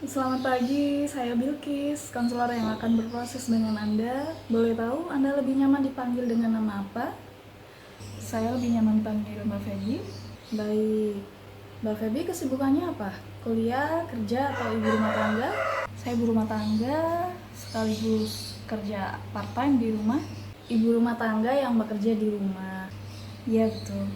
Selamat pagi, saya Bilkis, konselor yang akan berproses dengan Anda. Boleh tahu Anda lebih nyaman dipanggil dengan nama apa? Saya lebih nyaman dipanggil Mbak Feby. Baik, Mbak Feby kesibukannya apa? Kuliah, kerja, atau ibu rumah tangga? Saya ibu rumah tangga, sekaligus kerja part-time di rumah. Ibu rumah tangga yang bekerja di rumah. Iya betul.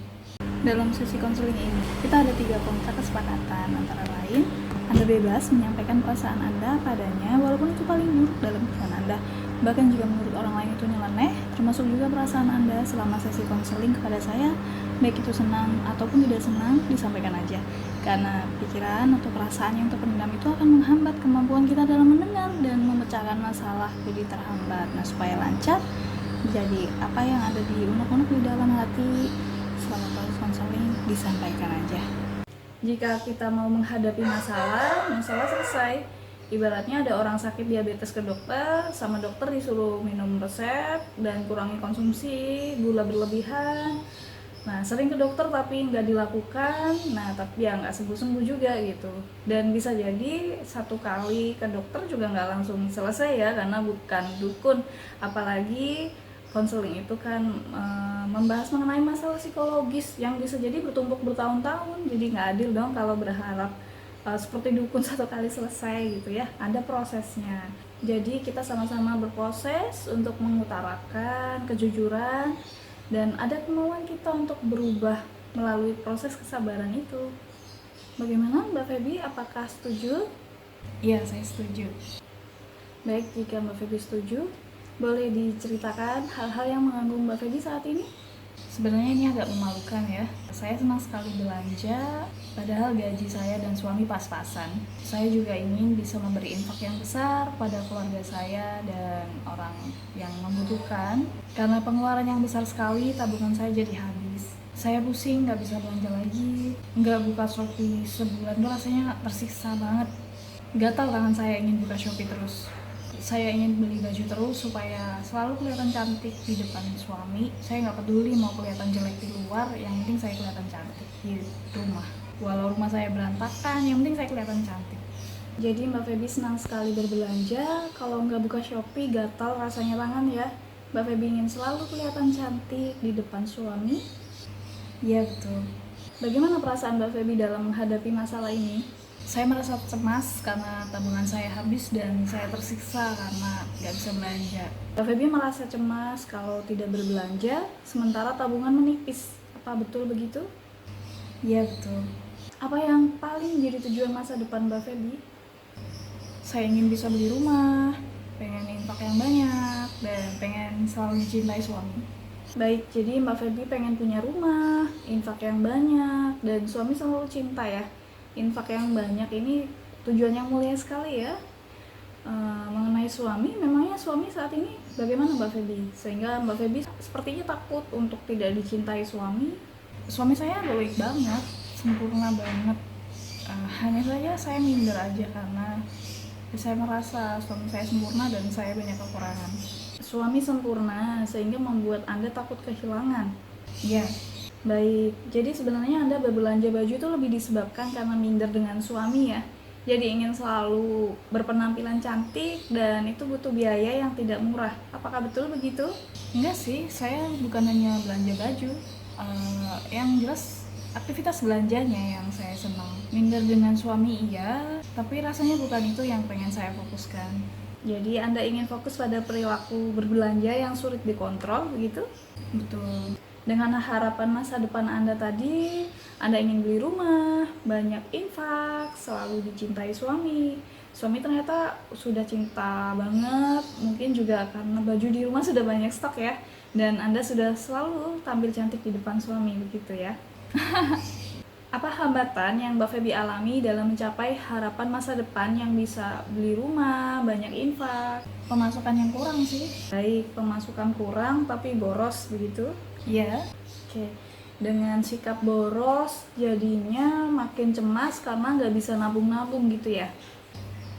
Dalam sesi konseling ini, kita ada 3 kontrak kesepakatan, antara lain Anda bebas menyampaikan perasaan Anda padanya walaupun itu paling buruk dalam pikiran Anda. Bahkan jika menurut orang lain itu nyeleneh, termasuk juga perasaan Anda selama sesi konseling kepada saya, baik itu senang ataupun tidak senang, disampaikan aja. Karena pikiran atau perasaan yang terpendam itu akan menghambat kemampuan kita dalam mendengar dan memecahkan masalah jadi terhambat. Nah, supaya lancar, jadi apa yang ada di unek-unek di dalam hati selama proses konseling disampaikan aja. Jika kita mau menghadapi masalah selesai. Ibaratnya ada orang sakit diabetes ke dokter, sama dokter disuruh minum resep dan kurangi konsumsi gula berlebihan. Nah, sering ke dokter tapi nggak dilakukan, nah tapi ya nggak sembuh-sembuh juga gitu. Dan bisa jadi satu kali ke dokter juga nggak langsung selesai ya, karena bukan dukun. Apalagi konseling itu kan membahas mengenai masalah psikologis yang bisa jadi bertumpuk bertahun-tahun. Jadi nggak adil dong kalau berharap seperti dukun satu kali selesai gitu ya. Ada prosesnya. Jadi kita sama-sama berproses untuk mengutarakan kejujuran dan ada kemauan kita untuk berubah melalui proses kesabaran itu. Bagaimana Mbak Feby? Apakah setuju? Iya, saya setuju. Baik, jika Mbak Feby setuju, boleh diceritakan hal-hal yang mengganggu Mbak Feby saat ini? Sebenarnya ini agak memalukan ya. Saya senang sekali belanja, padahal gaji saya dan suami pas-pasan. Saya juga ingin bisa memberi infak yang besar pada keluarga saya dan orang yang membutuhkan. Karena pengeluaran yang besar sekali, tabungan saya jadi habis. Saya pusing, nggak bisa belanja lagi. Nggak buka Shopee sebulan tuh rasanya tersiksa banget. Gatal tangan saya ingin buka Shopee terus. Saya ingin beli baju terus supaya selalu kelihatan cantik di depan suami. Saya nggak peduli mau kelihatan jelek di luar, yang penting saya kelihatan cantik di rumah. Walau rumah saya berantakan, yang penting saya kelihatan cantik. Jadi Mbak Feby senang sekali berbelanja. Kalau nggak buka Shopee, gatal rasanya tangan ya. Mbak Feby ingin selalu kelihatan cantik di depan suami. Iya betul. Bagaimana perasaan Mbak Feby dalam menghadapi masalah ini? Saya merasa cemas karena tabungan saya habis dan saya tersiksa karena nggak bisa belanja. Mbak Feby merasa cemas kalau tidak berbelanja, sementara tabungan menipis. Apa betul begitu? Iya betul. Apa yang paling jadi tujuan masa depan Mbak Feby? Saya ingin bisa beli rumah, pengen infak yang banyak, dan pengen selalu dicintai suami. Baik, jadi Mbak Feby pengen punya rumah, infak yang banyak, dan suami selalu cinta ya. Infak yang banyak ini tujuan yang mulia sekali ya. Mengenai suami, memangnya suami saat ini bagaimana Mbak Feby? Sehingga Mbak Feby sepertinya takut untuk tidak dicintai suami. Suami saya baik banget, sempurna banget. Hanya saja saya minder aja karena saya merasa suami saya sempurna dan saya banyak kekurangan. Suami sempurna sehingga membuat Anda takut kehilangan. Ya, baik, jadi sebenarnya Anda berbelanja baju itu lebih disebabkan karena minder dengan suami ya. Jadi ingin selalu berpenampilan cantik dan itu butuh biaya yang tidak murah. Apakah betul begitu? Enggak sih, saya bukan hanya belanja baju. Yang jelas aktivitas belanjanya yang saya senang. Minder dengan suami iya, tapi rasanya bukan itu yang pengen saya fokuskan. Jadi Anda ingin fokus pada perilaku berbelanja yang sulit dikontrol, begitu? Betul. Dengan harapan masa depan Anda tadi, Anda ingin beli rumah, banyak infak, selalu dicintai suami. Suami ternyata sudah cinta banget, mungkin juga karena baju di rumah sudah banyak stok ya. Dan Anda sudah selalu tampil cantik di depan suami, begitu ya. Apa hambatan yang Mbak Feby alami dalam mencapai harapan masa depan yang bisa beli rumah, banyak infak? Pemasukan yang kurang sih. Baik, pemasukan kurang tapi boros begitu? Iya. Oke. Dengan sikap boros jadinya makin cemas karena nggak bisa nabung-nabung gitu ya?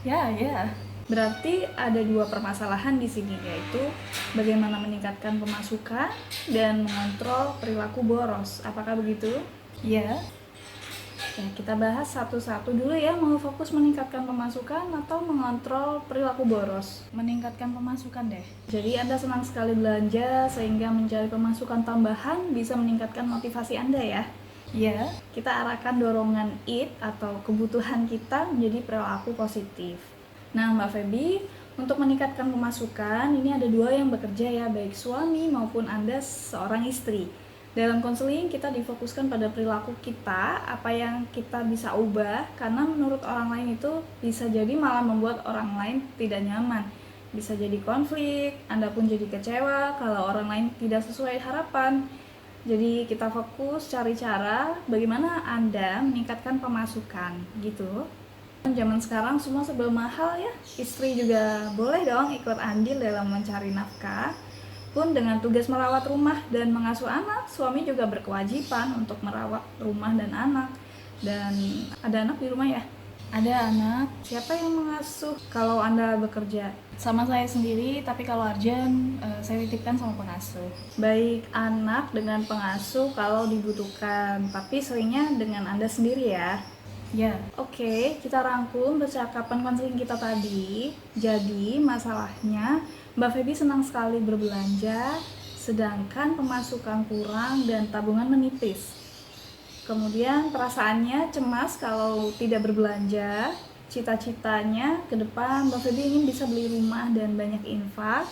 Ya. Berarti ada 2 permasalahan di sini, yaitu bagaimana meningkatkan pemasukan dan mengontrol perilaku boros. Apakah begitu? Iya. Ya, kita bahas satu-satu dulu ya, mau fokus meningkatkan pemasukan atau mengontrol perilaku boros. Meningkatkan pemasukan deh. Jadi Anda senang sekali belanja sehingga mencari pemasukan tambahan bisa meningkatkan motivasi Anda ya. Ya, kita arahkan dorongan it atau kebutuhan kita menjadi perilaku positif. Nah, Mbak Feby, untuk meningkatkan pemasukan, ini ada dua yang bekerja ya, baik suami maupun Anda seorang istri. Dalam konseling kita difokuskan pada perilaku kita, apa yang kita bisa ubah, karena menurut orang lain itu bisa jadi malah membuat orang lain tidak nyaman. Bisa jadi konflik, Anda pun jadi kecewa kalau orang lain tidak sesuai harapan. Jadi kita fokus cari cara bagaimana Anda meningkatkan pemasukan gitu. Zaman sekarang semua serba mahal ya, istri juga boleh dong ikut andil dalam mencari nafkah. Pun dengan tugas merawat rumah dan mengasuh anak, suami juga berkewajiban untuk merawat rumah dan anak. Dan ada anak di rumah ya? Ada anak, siapa yang mengasuh kalau Anda bekerja? Sama saya sendiri, tapi kalau Arjan, saya titipkan sama pengasuh. Baik anak dengan pengasuh kalau dibutuhkan, tapi seringnya dengan Anda sendiri ya. Ya, oke, kita rangkum percakapan konseling kita tadi. Jadi, masalahnya Mbak Feby senang sekali berbelanja, sedangkan pemasukan kurang dan tabungan menipis. Kemudian perasaannya cemas kalau tidak berbelanja. Cita-citanya ke depan Mbak Feby ingin bisa beli rumah dan banyak infak.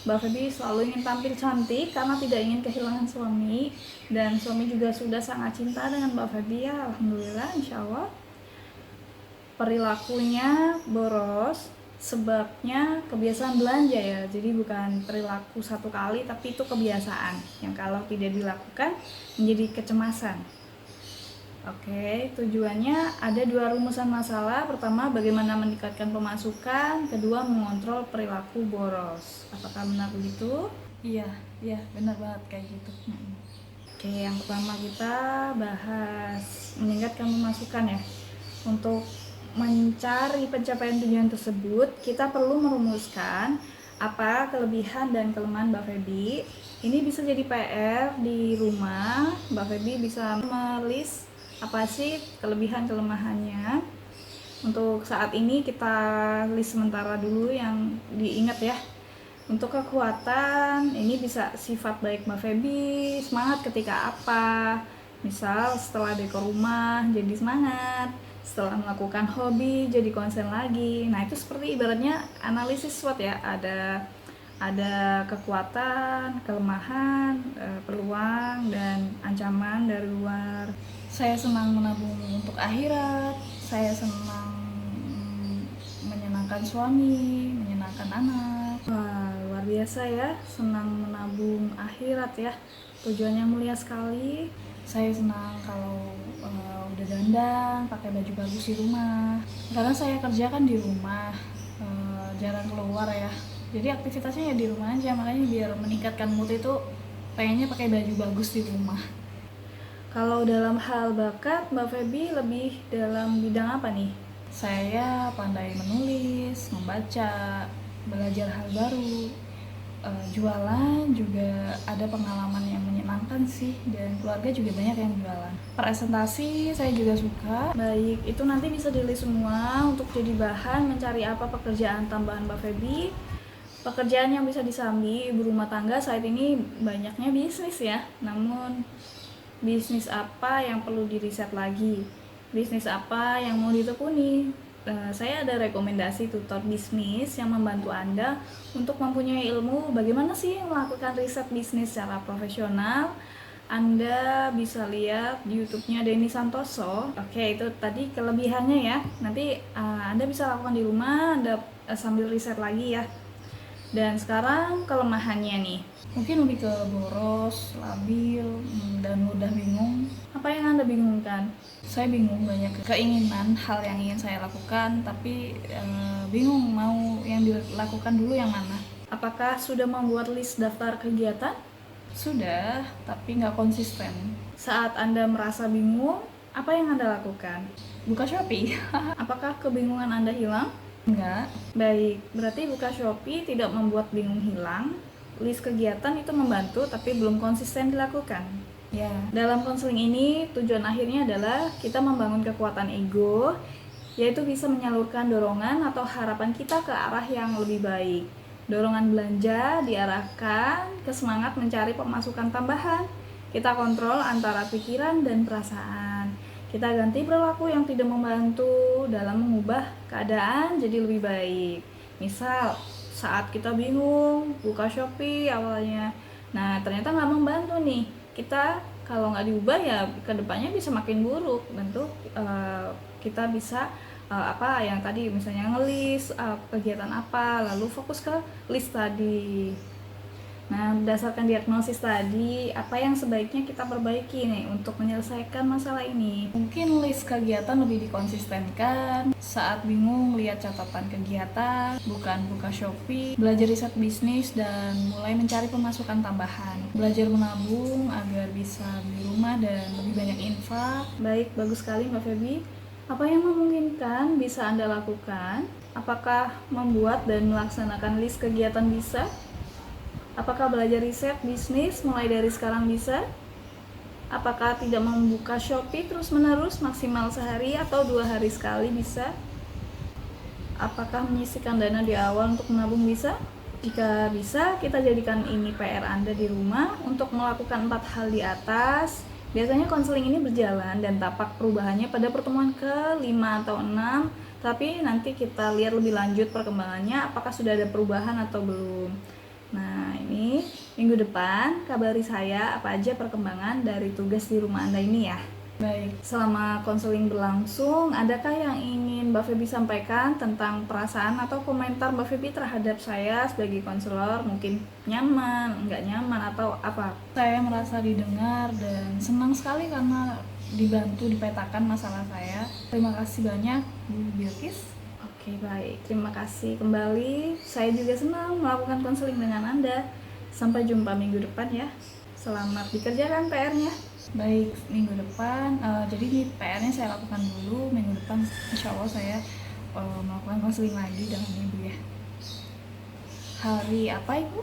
Mbak Feby selalu ingin tampil cantik karena tidak ingin kehilangan suami, dan suami juga sudah sangat cinta dengan Mbak Feby ya, alhamdulillah, insya Allah. Perilakunya boros, sebabnya kebiasaan belanja ya, jadi bukan perilaku satu kali tapi itu kebiasaan yang kalau tidak dilakukan menjadi kecemasan. Oke, tujuannya ada dua rumusan masalah. Pertama, bagaimana meningkatkan pemasukan. Kedua, mengontrol perilaku boros. Apakah benar begitu? Iya, benar banget kayak gitu. Oke, yang pertama kita bahas meningkatkan pemasukan ya. Untuk mencari pencapaian tujuan tersebut, kita perlu merumuskan apa kelebihan dan kelemahan Mbak Feby. Ini bisa jadi PR di rumah. Mbak Feby bisa melis apa sih kelebihan kelemahannya. Untuk saat ini kita list sementara dulu yang diingat ya. Untuk kekuatan, ini bisa sifat baik Mbak Feby, semangat ketika apa, misal setelah dekor rumah jadi semangat, setelah melakukan hobi jadi konsen lagi. Nah, itu seperti ibaratnya analisis SWOT ya, ada kekuatan, kelemahan, peluang, dan ancaman dari luar. Saya senang menabung untuk akhirat, saya senang menyenangkan suami, menyenangkan anak. Wah, luar biasa ya, senang menabung akhirat ya, tujuannya mulia sekali. Saya senang kalau udah dandan, pakai baju bagus di rumah, karena saya kerja kan di rumah, jarang keluar ya, jadi aktivitasnya ya di rumah aja, makanya biar meningkatkan mood itu pengennya pakai baju bagus di rumah. Kalau dalam hal bakat, Mbak Feby lebih dalam bidang apa nih? Saya pandai menulis, membaca, belajar hal baru, jualan juga ada pengalaman yang menyenangkan sih, dan keluarga juga banyak yang jualan. Presentasi saya juga suka. Baik, itu nanti bisa dilihat semua untuk jadi bahan mencari apa pekerjaan tambahan Mbak Feby. Pekerjaan yang bisa disambi ibu rumah tangga saat ini banyaknya bisnis ya, namun bisnis apa yang perlu diriset lagi, bisnis apa yang mau ditekuni. Saya ada rekomendasi tutor bisnis yang membantu Anda untuk mempunyai ilmu bagaimana sih melakukan riset bisnis secara profesional. Anda bisa lihat di YouTube-nya Denny Santoso. Oke, itu tadi kelebihannya ya. Nanti Anda bisa lakukan di rumah, Anda sambil riset lagi ya. Dan sekarang kelemahannya nih, mungkin lebih ke boros, labil, dan mudah bingung. Apa yang Anda bingungkan? Saya bingung, banyak keinginan hal yang ingin saya lakukan, tapi bingung mau yang dilakukan dulu yang mana. Apakah sudah membuat list daftar kegiatan? Sudah, tapi nggak konsisten. Saat Anda merasa bingung, apa yang Anda lakukan? Buka Shopee. Apakah kebingungan Anda hilang? Enggak. Baik, berarti buka Shopee tidak membuat bingung hilang. List kegiatan itu membantu tapi belum konsisten dilakukan. Ya, dalam konseling ini tujuan akhirnya adalah kita membangun kekuatan ego, yaitu bisa menyalurkan dorongan atau harapan kita ke arah yang lebih baik. Dorongan belanja diarahkan ke semangat mencari pemasukan tambahan. Kita kontrol antara pikiran dan perasaan. Kita ganti perilaku yang tidak membantu dalam mengubah keadaan jadi lebih baik. Misal, saat kita bingung buka Shopee awalnya, nah ternyata nggak membantu nih, kita kalau nggak diubah ya kedepannya bisa makin buruk. Bentuk kita bisa apa yang tadi misalnya ngelis kegiatan apa, lalu fokus ke list tadi. Nah, berdasarkan diagnosis tadi, apa yang sebaiknya kita perbaiki nih untuk menyelesaikan masalah ini? Mungkin list kegiatan lebih dikonsistenkan. Saat bingung, lihat catatan kegiatan, bukan buka Shopee, belajar riset bisnis, dan mulai mencari pemasukan tambahan. Belajar menabung agar bisa beli rumah dan lebih banyak infak. Baik, bagus sekali Mbak Feby. Apa yang memungkinkan bisa Anda lakukan? Apakah membuat dan melaksanakan list kegiatan bisa? Apakah belajar riset bisnis mulai dari sekarang bisa? Apakah tidak membuka Shopee terus-menerus maksimal sehari atau 2 hari sekali bisa? Apakah menyisihkan dana di awal untuk menabung bisa? Jika bisa, kita jadikan ini PR Anda di rumah untuk melakukan 4 hal di atas. Biasanya konseling ini berjalan dan tampak perubahannya pada pertemuan ke-5 atau 6, tapi nanti kita lihat lebih lanjut perkembangannya apakah sudah ada perubahan atau belum. Nah, ini minggu depan kabari saya apa aja perkembangan dari tugas di rumah Anda ini ya. Baik, selama konseling berlangsung, adakah yang ingin Mbak Feby sampaikan tentang perasaan atau komentar Mbak Feby terhadap saya sebagai konselor? Mungkin nyaman, nggak nyaman, atau apa? Saya merasa didengar dan senang sekali karena dibantu dipetakan masalah saya. Terima kasih banyak Bu Bilkis. Oke, baik, terima kasih kembali. Saya juga senang melakukan konseling dengan Anda. Sampai jumpa minggu depan ya. Selamat dikerjakan PR-nya. Baik, minggu depan, jadi PR-nya saya lakukan dulu. Minggu depan insya Allah saya melakukan konseling lagi dengan Ibu ya. Hari apa Ibu?